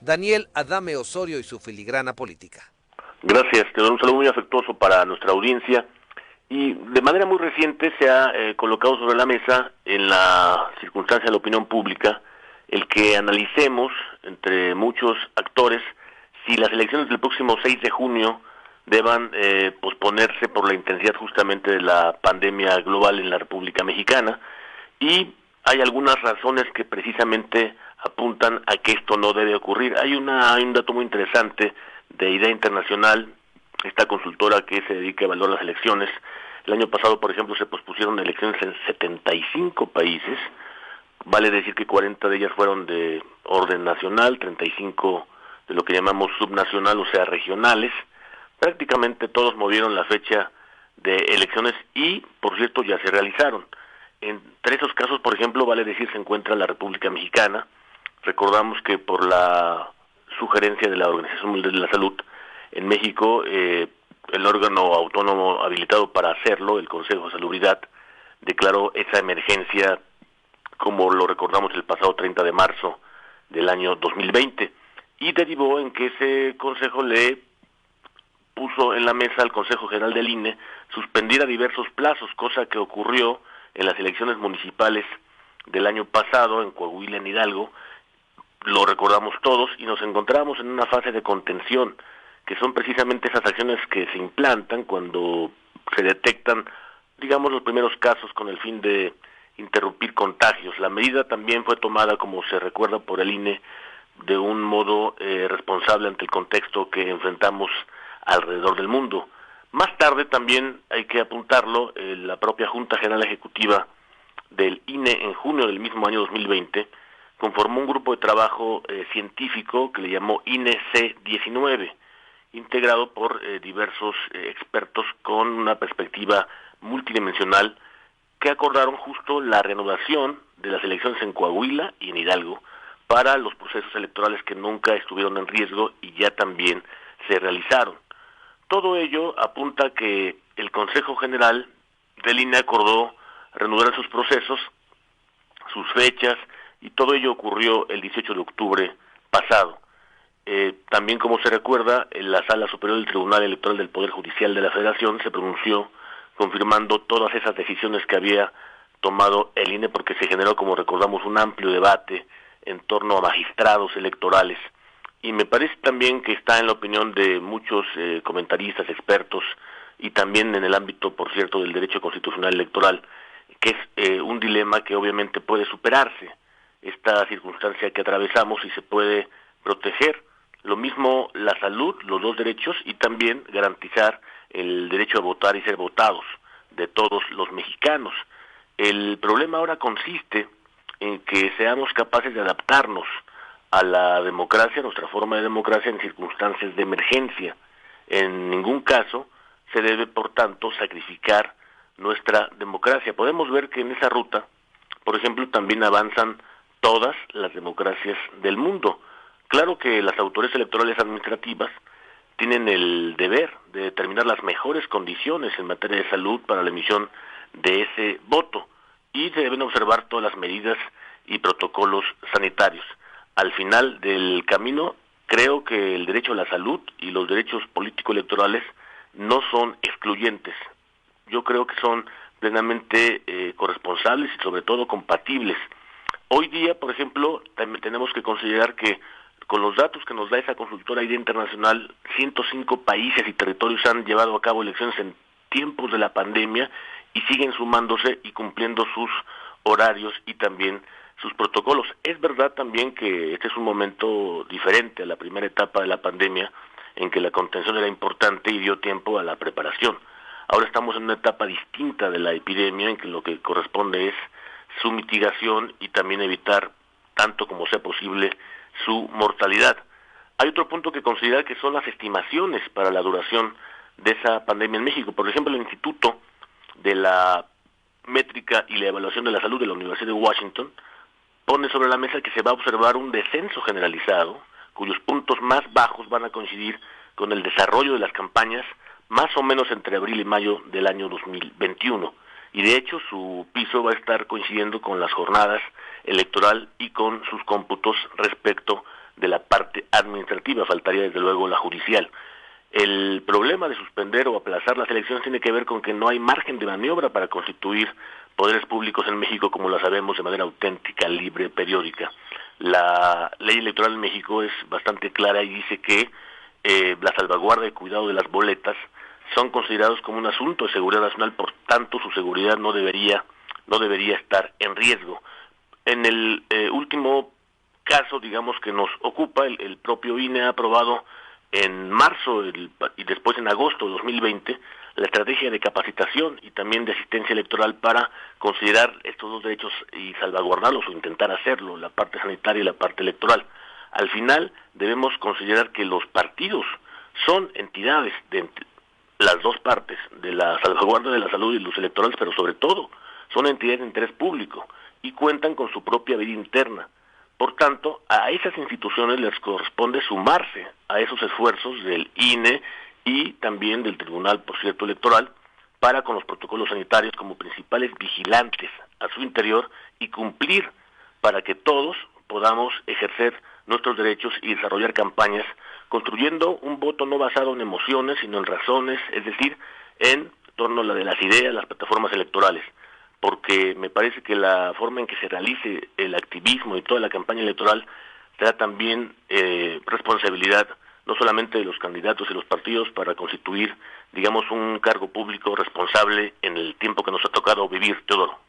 Daniel Adame Osorio y su filigrana política. Gracias, te doy un saludo muy afectuoso para nuestra audiencia. Y de manera muy reciente se ha colocado sobre la mesa, en la circunstancia de la opinión pública, el que analicemos, entre muchos actores, si las elecciones del próximo 6 de junio deban posponerse por la intensidad justamente de la pandemia global en la República Mexicana. Y hay algunas razones que precisamente apuntan a que esto no debe ocurrir. Hay un dato muy interesante de Idea Internacional, esta consultora que se dedica a evaluar las elecciones. El año pasado, por ejemplo, se pospusieron elecciones en 75 países, vale decir que 40 de ellas fueron de orden nacional, 35 de lo que llamamos subnacional, o sea, regionales. Prácticamente todos movieron la fecha de elecciones y, por cierto, ya se realizaron. Entre esos casos, por ejemplo, vale decir, se encuentra la República Mexicana. Recordamos que por la sugerencia de la Organización Mundial de la Salud, en México, el órgano autónomo habilitado para hacerlo, el Consejo de Salubridad, declaró esa emergencia, como lo recordamos, el pasado 30 de marzo del año 2020, y derivó en que ese consejo le puso en la mesa al Consejo General del INE suspendiera diversos plazos, cosa que ocurrió en las elecciones municipales del año pasado en Coahuila, en Hidalgo. Lo recordamos todos y nos encontramos en una fase de contención, que son precisamente esas acciones que se implantan cuando se detectan, digamos, los primeros casos con el fin de interrumpir contagios. La medida también fue tomada, como se recuerda, por el INE de un modo responsable ante el contexto que enfrentamos alrededor del mundo. Más tarde también, hay que apuntarlo, la propia Junta General Ejecutiva del INE en junio del mismo año 2020 conformó un grupo de trabajo científico que le llamó INE-C19, integrado por diversos expertos con una perspectiva multidimensional, que acordaron justo la reanudación de las elecciones en Coahuila y en Hidalgo para los procesos electorales que nunca estuvieron en riesgo y ya también se realizaron. Todo ello apunta a que el Consejo General del INE acordó reanudar sus procesos, sus fechas, y todo ello ocurrió el 18 de octubre pasado. También, como se recuerda, en la Sala Superior del Tribunal Electoral del Poder Judicial de la Federación se pronunció confirmando todas esas decisiones que había tomado el INE, porque se generó, como recordamos, un amplio debate en torno a magistrados electorales. Y me parece también que está en la opinión de muchos comentaristas, expertos, y también en el ámbito, por cierto, del derecho constitucional electoral, que es un dilema que obviamente puede superarse, esta circunstancia que atravesamos, y se puede proteger lo mismo la salud, los dos derechos, y también garantizar el derecho a votar y ser votados de todos los mexicanos. El problema ahora consiste en que seamos capaces de adaptarnos a la democracia, nuestra forma de democracia, en circunstancias de emergencia. En ningún caso se debe, por tanto, sacrificar nuestra democracia. Podemos ver que en esa ruta, por ejemplo, también avanzan todas las democracias del mundo. Claro que las autoridades electorales administrativas tienen el deber de determinar las mejores condiciones en materia de salud para la emisión de ese voto, y se deben observar todas las medidas y protocolos sanitarios. Al final del camino, creo que el derecho a la salud y los derechos político-electorales no son excluyentes. Yo creo que son plenamente corresponsables y sobre todo compatibles. Hoy día, por ejemplo, también tenemos que considerar que con los datos que nos da esa consultora Idea Internacional, 105 países y territorios han llevado a cabo elecciones en tiempos de la pandemia y siguen sumándose y cumpliendo sus horarios y también sus protocolos. Es verdad también que este es un momento diferente a la primera etapa de la pandemia, en que la contención era importante y dio tiempo a la preparación. Ahora estamos en una etapa distinta de la epidemia, en que lo que corresponde es su mitigación y también evitar, tanto como sea posible, su mortalidad. Hay otro punto que considerar, que son las estimaciones para la duración de esa pandemia en México. Por ejemplo, el Instituto de la Métrica y la Evaluación de la Salud de la Universidad de Washington pone sobre la mesa que se va a observar un descenso generalizado, cuyos puntos más bajos van a coincidir con el desarrollo de las campañas más o menos entre abril y mayo del año 2021. Y de hecho su piso va a estar coincidiendo con las jornadas electoral y con sus cómputos respecto de la parte administrativa, faltaría desde luego la judicial. El problema de suspender o aplazar las elecciones tiene que ver con que no hay margen de maniobra para constituir poderes públicos en México como lo sabemos de manera auténtica, libre, periódica. La ley electoral en México es bastante clara y dice que la salvaguarda y cuidado de las boletas son considerados como un asunto de seguridad nacional, por tanto su seguridad no debería estar en riesgo. En el último caso, digamos, que nos ocupa, el propio INE ha aprobado en marzo y después en agosto de 2020 la estrategia de capacitación y también de asistencia electoral para considerar estos dos derechos y salvaguardarlos o intentar hacerlo, la parte sanitaria y la parte electoral. Al final debemos considerar que los partidos son entidades de las dos partes, de la salvaguarda de la salud y los electorales, pero sobre todo son entidades de interés público y cuentan con su propia vida interna. Por tanto, a esas instituciones les corresponde sumarse a esos esfuerzos del INE y también del Tribunal, por cierto, Electoral, para con los protocolos sanitarios como principales vigilantes a su interior y cumplir para que todos podamos ejercer nuestros derechos y desarrollar campañas construyendo un voto no basado en emociones, sino en razones, es decir, en torno a la de las ideas, las plataformas electorales, porque me parece que la forma en que se realice el activismo y toda la campaña electoral será también responsabilidad no solamente de los candidatos y los partidos para constituir, digamos, un cargo público responsable en el tiempo que nos ha tocado vivir, Teodoro.